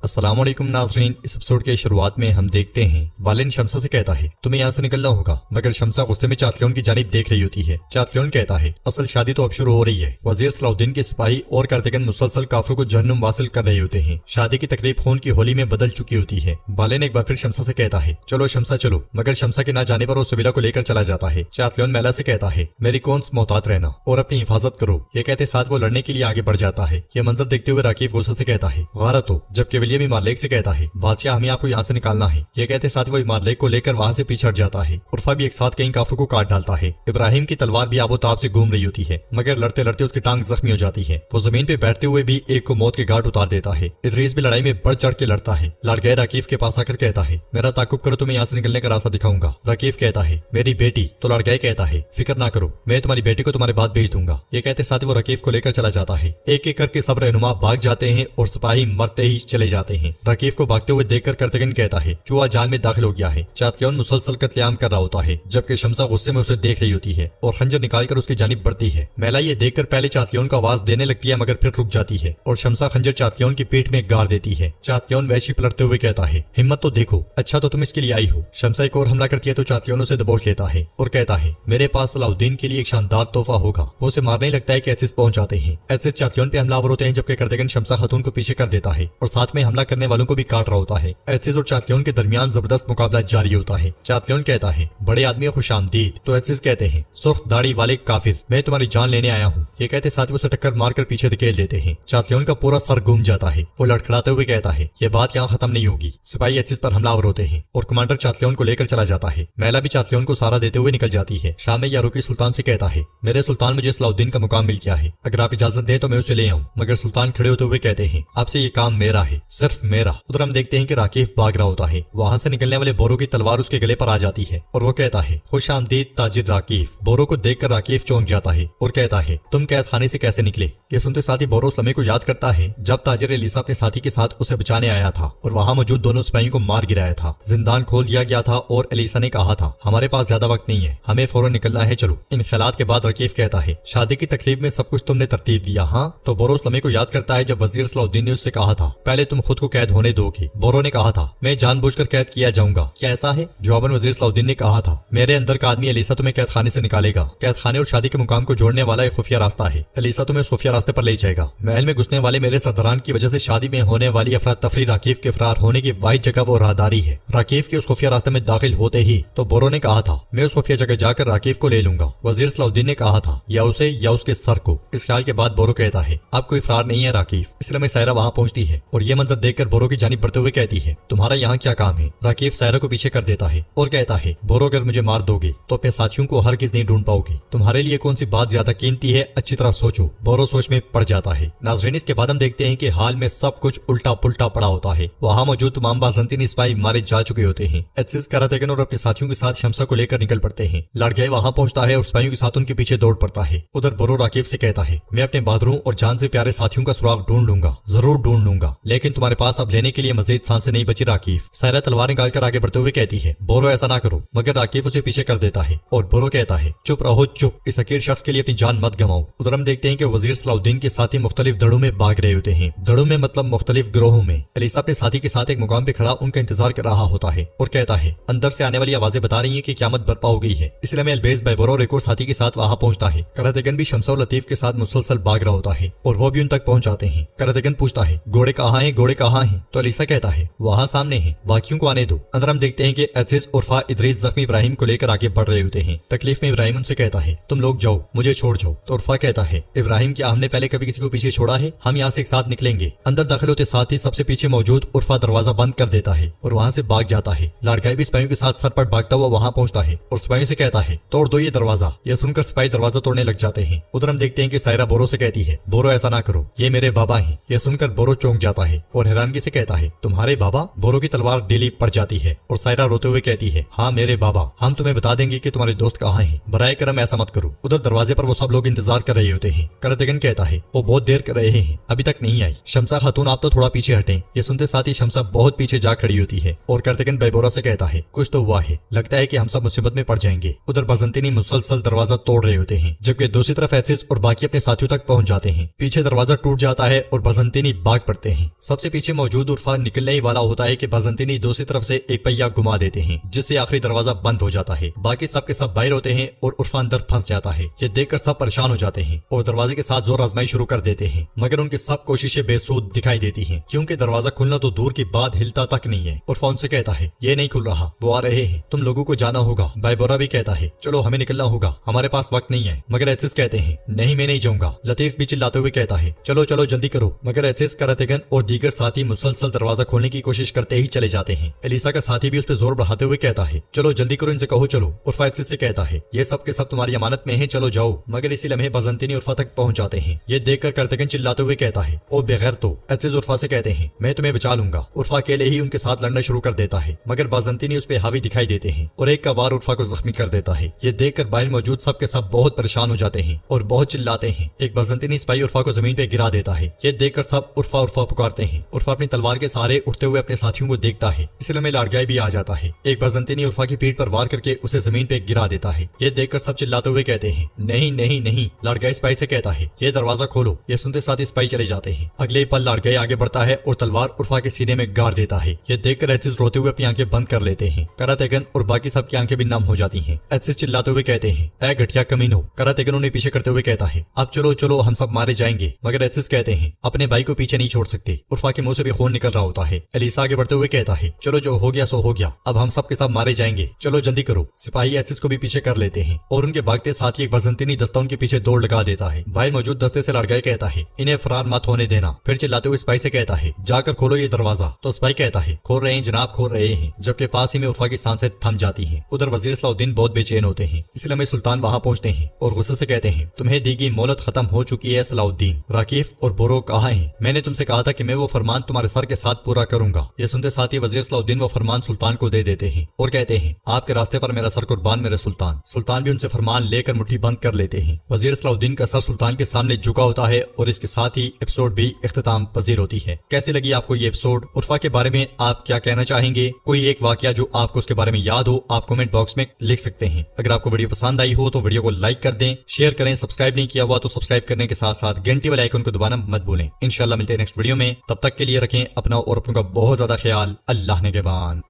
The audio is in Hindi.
अस्सलाम वालेकुम नाज़रीन। इस एपिसोड के शुरुआत में हम देखते हैं वालिन शम्सा से कहता है तुम्हें यहाँ से निकलना होगा, मगर शम्सा गुस्से में चातलियोन की जानिब देख रही होती है। चातलियोन कहता है असल शादी तो अब शुरू हो रही है। वजीर सलाउद्दीन के सिपाही और कार्तिकन मुसलसल काफिरों को जहन्नुम वासिल कर रहे होते हैं। शादी की तकरीब खून की होली में बदल चुकी होती है। वालिन एक बार फिर शम्सा से कहता है चलो शम्सा चलो, मगर शम्सा के ना जाने पर वो सुबीला को लेकर चला जाता है। चातलियोन मैला से कहता है मेरी कौन मोहतात रहना और अपनी हिफाजत करो। ये कहते साथ वो लड़ने के लिए आगे बढ़ जाता है। ये मंजर देखते हुए राकीफ गुस्से से कहता है गारत हो, जबकि विलियम इमारलेक से कहता है बादशाह हमें आपको यहाँ से निकालना है। ये कहते साथ वो इमारलेक को लेकर वहाँ से पीछे हट जाता है। उर्फा भी एक साथ कई काफिरों को काट डालता है। इब्राहिम की तलवार भी आबोताब से घूम रही होती है, मगर लड़ते लड़ते उसकी टांग जख्मी हो जाती है। वो जमीन पे बैठते हुए भी एक को मौत के घाट उतार देता है। इदरीस भी लड़ाई में बढ़ चढ़ के लड़ता है। लड़ गए राकीफ के पास आकर कहता है मेरा ताकुब करो, तुम्हें यहाँ से निकलने का रास्ता दिखाऊंगा। राकीफ कहता है मेरी बेटी। तो लड़ गए कहता है फिक्र ना करो, मैं तुम्हारी बेटी को तुम्हारे बाद भेज दूंगा। ये कहते साथ वो रकीफ को लेकर चला जाता है। एक एक करके सब रहनुमा भाग जाते हैं और सिपाही मरते ही चले जाते हैं। रकीफ को भागते हुए देखकर कार्तिकन कहता है चूहा जाल में दाखिल हो गया है। चातलियोन मुसलसल कत्लेआम कर रहा होता है, जबकि शम्सा गुस्से में उसे देख रही होती है और खंजर निकालकर उसकी जानिब बढ़ती है। मैला ये देखकर पहले चातलियोन को आवाज देने लगती है, मगर फिर रुक जाती है और शम्सा खंजर चातलियोन की पीठ में गाड़ देती है। चातलियोन वैशी पलटते हुए कहता है हिम्मत तो देखो, अच्छा तो तुम इसके लिए आई हो। शम्सा एक और हमला करती है तो चातलियोन उसे दबोच लेता है और कहता है मेरे पास सलाउद्दीन के लिए एक शानदार तोहफा होगा। वो उसे मारने लगता है कि एसिस पहुंच जाते हैं। एसिस चातलियोन पे हमलावर होते हैं, जबकि कार्तिकन शम्सा खातून को पीछे कर देता है और साथ में हमला करने वालों को भी काट रहा होता है। एसिस और चातलियोन के दरमियान जबरदस्त मुकाबला जारी होता है। चातलियोन कहता है बड़े आदमी खुशामदीद। तो एसिस कहते हैं सुर्ख दाढ़ी वाले काफिर, मैं तुम्हारी जान लेने आया हूँ। ये कहते साथ उसे टक्कर मारकर पीछे धकेल देते हैं। चातलियोन का पूरा सर घूम जाता है। वो लड़खड़ाते हुए कहता है ये बात यहाँ खत्म नहीं होगी। सिपाही एसिस पर हमलावर होते हैं और कमांडर चातलियोन को लेकर चला जाता है। मैला भी चातलियोन को सहारा देते हुए निकल जाती है। शाम में यारूकी सुल्तान से कहता है मेरे सुल्तान मुझे सलाउद्दीन का मुकाम मिल गया है, अगर आप इजाजत दें तो मैं उसे ले आऊं। मगर सुल्तान खड़े होते हुए कहते हैं आपसे ये काम मेरा है, सिर्फ मेरा। उधर हम देखते हैं कि राकीफ भाग रहा होता है। वहां से निकलने वाले बोरो की तलवार उसके गले पर आ जाती है और वो कहता है खुश आमदीद ताजिर राकीफ। बोरो को देखकर राकीफ चौंक जाता है और कहता है तुम कैद खाने से कैसे निकले। ये सुनते साथ ही बोरो उस लम्हे को याद करता है जब ताजिर एलिसा अपने साथी के साथ उसे बचाने आया था और वहां मौजूद दोनों सिपाहियों को मार गिराया था। जिंदान खोल दिया गया था और एलिसा ने कहा था हमारे पास ज्यादा वक्त नहीं है, हमें फौरन निकलना है, चलो। इन ख्यालात के बाद रकीफ कहता है शादी की तकरीब में सब कुछ तुमने तरतीब दिया। हाँ, तो बोरो उस लम्हे को याद करता है जब वजीर सलाउद्दीन ने उससे कहा था पहले तुम खुद को कैद होने दोगे। बोरो ने कहा था मैं जानबूझकर कैद किया जाऊंगा, क्या ऐसा है? जवाबन वजीर सलाउद्दीन ने कहा था मेरे अंदर का आदमी एलिसा तुम्हें कैद खाने से निकालेगा। कैद खाने और शादी के मुकाम को जोड़ने वाला एक खुफिया रास्ता है। एलिसा तुम्हें उस खुफिया रास्ते पर ले जाएगा। महल में घुसने वाले मेरे सरदारान की वजह से शादी में होने वाली अफरा तफरी राकीफ के फरार होने की वाहिद जगह वो राहदारी है। राकीफ के उस खुफिया रास्ते में दाखिल होते ही तो बोरो ने कहा था मैं उस खुफिया जगह जाकर राकीफ को ले लूंगा। वजीर सलाउद्दीन ने कहा था या उसे या उसके सर को। इस ख्याल के बाद बोरो कहता है आप कोई फरार नहीं है राकीफ। इसलिए मैं सायरा वहां पहुंचती है और ये मंजर देखकर बोरो की जानिब बढ़ते हुए कहती है तुम्हारा यहाँ क्या काम है। राकीफ सायरा को पीछे कर देता है और कहता है बोरो अगर मुझे मार दोगे तो अपने साथियों को हरगिज़ नहीं ढूंढ पाओगे। तुम्हारे लिए कौन सी बात ज्यादा कीमती है, अच्छी तरह सोचो। बोरो सोच में पड़ जाता है। नाज़रीन इसके बाद हम देखते हैं कि हाल में सब कुछ उल्टा पुल्टा पड़ा होता है। वहाँ मौजूद तमाम बाज़ंतीनी सिपाही मारे जा चुके होते हैं। एसिस करातेगन और अपने साथियों के साथ शम्सा को लेकर निकल पड़ते हैं। लड़ गए वहाँ पहुंचता है और सिपाहियों के साथ उनके पीछे दौड़ पड़ता है। उधर बोरो राकीफ से कहता है मैं अपने बहादुरों और जान से प्यारे साथियों का सुराग ढूंढ लूंगा, जरूर ढूंढ लूंगा, लेकिन तुम्हारे पास अब लेने के लिए मजीद सांसें नहीं बची राकीफ। सायरा तलवार निकालकर आगे बढ़ते हुए कहती है बोरो ऐसा ना करो, मगर राकीफ उसे पीछे कर देता है और बोरो कहता है चुप रहो चुप, इस हकीर शख्स के लिए अपनी जान मत गंवाओ। उधर हम देखते हैं कि वजीर सलाउद्दीन के साथी मुख्तलिफ धड़ों में भाग रहे होते हैं। धड़ों में मतलब मुख्तलिफ गिरोहों में। एलिसा अपने साथी के साथ एक मुकाम पे खड़ा उनका इंतजार कर रहा होता है और कहता है अंदर से आने वाली आवाजें बता रही है कि क़यामत बर्पा हो गई है। इसलिए मैं अलबेज बाय बोरो और एक और साथी के साथ वहां पहुंचता है। करातेगन भी शम्सा और लतीफ के साथ मुसलसल भाग रहा होता है और वो भी उन तक पहुंच जाते हैं। करातेगन पूछता है घोड़े कहाँ हैं, घोड़े कहाँ हैं? तो एलिसा कहता है वहां सामने हैं, बाकियों को आने दो। अंदर हम देखते हैं कि एसिस उर्फा इदरीस जख्मी इब्राहिम को लेकर आगे बढ़ रहे होते हैं। तकलीफ में इब्राहिम उनसे कहता है तुम लोग जाओ, मुझे छोड़ जाओ। तो उर्फा कहता है इब्राहिम क्या हमने पहले कभी किसी को पीछे छोड़ा है? हम यहाँ से एक साथ निकलेंगे। अंदर दाखिल होते साथ ही सबसे पीछे मौजूद उर्फा दरवाजा बंद कर देता है और वहाँ से भाग जाता है। लड़काई भी सिपाहियों के साथ सर पर भागता हुआ वहाँ पहुंचता है और सिपाहियों से कहता है तोड़ दो ये दरवाजा। यह सुनकर सिपाही दरवाजा तोड़ने लग जाते हैं। उधर हम देखते हैं कि सायरा बोरो से कहती है बोरो ऐसा ना करो, ये मेरे बाबा हैं। यह सुनकर बोरो चौंक जाता है और हैरानगी से कहता है तुम्हारे बाबा? बोरो की तलवार ढीली पड़ जाती है और सायरा रोते हुए कहती है हाँ मेरे बाबा, हम तुम्हें बता देंगे कि तुम्हारे दोस्त कहाँ हैं, बराए करम ऐसा मत करो। उधर दरवाजे पर वो सब लोग इंतजार कर रहे होते हैं। करातेगन कहता है वो बहुत देर कर रहे हैं, अभी तक नहीं आई। शम्सा खातून आप तो थोड़ा पीछे हटें। ये सुनते साथ ही शम्सा बहुत पीछे जा खड़ी होती है और करातेगन बैबोरा से कहता है कुछ तो हुआ है, लगता है कि हम सब मुसीबत में पड़ जाएंगे। उधर बाज़ंतीनी मुसलसल दरवाजा तोड़ रहे होते हैं, जबकि दूसरी तरफ एसिस और बाकी अपने साथियों तक पहुंच जाते हैं। पीछे दरवाजा टूट जाता है और बाज़ंतीनी भाग पड़ते हैं। सबसे पीछे मौजूद उर्फा निकलने ही वाला होता है कि बाज़ंतीनी दूसरी तरफ से एक पहिया घुमा देते हैं, जिससे आखिरी दरवाजा बंद हो जाता है। बाकी सब के सब बाहर होते हैं और उर्फा अंदर फंस जाता है। ये देखकर सब परेशान हो जाते हैं और दरवाजे के साथ जोर आजमाई शुरू कर देते हैं, मगर उनकी सब कोशिशें बेसूद दिखाई देती हैं, क्योंकि दरवाजा खुलना तो दूर की बात हिलता तक नहीं है। उर्फा उनसे कहता है ये नहीं खुल रहा, वो आ रहे हैं, तुम लोगों को जाना होगा। भाई बोरा भी कहता है चलो हमें निकलना होगा, हमारे पास वक्त नहीं है। मगर एसिस कहते हैं नहीं मैं नहीं जाऊंगा। लतीफ भी चिल्लाते हुए कहता है चलो चलो जल्दी करो, मगर एसिस, करातेगन और दीगर साथी मुसलसल दरवाजा खोलने की कोशिश करते ही चले जाते हैं। एलिसा का साथी भी उस पर जोर बढ़ाते हुए कहता है चलो जल्दी करो, इनसे कहो चलो। उर्फा एसिस से कहता है ये सब के सब तुम्हारी अमानत में है, चलो जाओ। मगर इसी लम्हे बाज़ंतीनी उर्फा तक पहुंच जाते हैं। ये देखकर करातेगन चिल्लाते हुए कहता है ओ बगैर तो। एसिस उर्फा से कहते हैं मैं तुम्हें बचा लूंगा। उर्फा अकेले ही उनके साथ लड़ना शुरू कर देता है, मगर बाज़ंतीनी उस पर हावी दिखाई देते हैं और एक का वार उर्फा को जख्मी कर देता है। ये देखकर बाहर मौजूद सब के सब बहुत परेशान हो जाते हैं और बहुत चिल्लाते हैं। एक बाज़ंतीनी सिपाही उर्फा को जमीन पे गिरा देता है। ये देखकर सब उर्फा उर्फा पुकारते हैं। उर्फा अपनी तलवार के सहारे उठते हुए अपने साथियों को देखता है। इसलिए में लाड़गाई भी आ जाता है। एक बाज़ंतीनी उर्फा की पीठ पर वार करके उसे जमीन पे गिरा देता है। ये देखकर सब चिल्लाते हुए कहते हैं नहीं नहीं नहीं। लाड़गाई सिपाही से कहता है ये दरवाजा खोलो। ये सुनते साथ ही सिपाही चले जाते हैं। अगले पल लाड़गाई आगे बढ़ता है और तलवार उर्फा के सीने में गाड़ देता है। ये देखकर एसिस रोते हुए अपनी आंखें बंद कर लेते हैं। करातेगन और बाकी सब की आंखें भी नम हो जाती हैं। एसिस चिल्लाते हुए कहते हैं ऐ घटिया कमीनो। करातेगन उन्हें पीछे करते हुए कहता है अब चलो चलो हम सब मारे जाएंगे। मगर एसिस कहते हैं अपने भाई को पीछे नहीं छोड़ सकते। उर्फा के मुंह से भी खून निकल रहा होता है। एलिसा आगे बढ़ते हुए कहता है चलो जो हो गया सो हो गया, अब हम सब के सब मारे जाएंगे, चलो जल्दी करो। सिपाही एसिस को भी पीछे कर लेते हैं और उनके भागते साथ ही एक बाज़ंतीनी दस्ता उनके पीछे दौड़ लगा देता है। बाहर मौजूद दस्ते से लाड़गाई कहता है इन्हें फरार मत होने देना। फिर चिल्लाते हुए सिपाही से कहता है जाकर खोलो ये दरवाजा। तो सिपाही कहता है खोल रहे हैं जनाब, खोल रहे हैं। जबकि पास ही में उर्फा की सांसें थम जाती हैं। उधर वजीर सलाउद्दीन बहुत बेचैन होते हैं, इसलिए में सुल्तान वहां पहुंचते हैं और गुस्से से कहते हैं तुम्हें दी गई मोहलत खत्म हो चुकी है सलाउद्दीन। राकीफ और बोरो कहाँ हैं? मैंने तुमसे कहा था कि मैं वो फरमान तुम्हारे सर के साथ पूरा करूंगा। ये सुनते साथ ही वजीर सलाउद्दीन वो फरमान सुल्तान को दे देते हैं और कहते हैं आपके रास्ते पर मेरा सर कुर्बान मेरे सुल्तान। सुल्तान भी उनसे फरमान लेकर मुट्ठी बंद कर लेते हैं। वजीर सलाउद्दीन का सर सुल्तान के सामने झुका होता है और इसके साथ ही एपिसोड भी इख्तिताम पजीर होती है। कैसी लगी आपको ये एपिसोड? उर्फा के बारे में आप क्या कहना चाहेंगे? कोई एक वाकया जो आपको उसके बारे में याद हो आप कमेंट बॉक्स में लिख सकते हैं। अगर आपको वीडियो पसंद आई हो तो वीडियो को लाइक कर दें, शेयर करें, सब्सक्राइब नहीं किया हुआ तो सब्सक्राइब करने के साथ साथ घंटी वाले आइकन को दबाना मत भूलें। इंशाल्लाह मिलते हैं नेक्स्ट वीडियो में, तब तक के लिए रखें अपना और अपनों का बहुत ज्यादा ख्याल। अल्लाह निगहबान।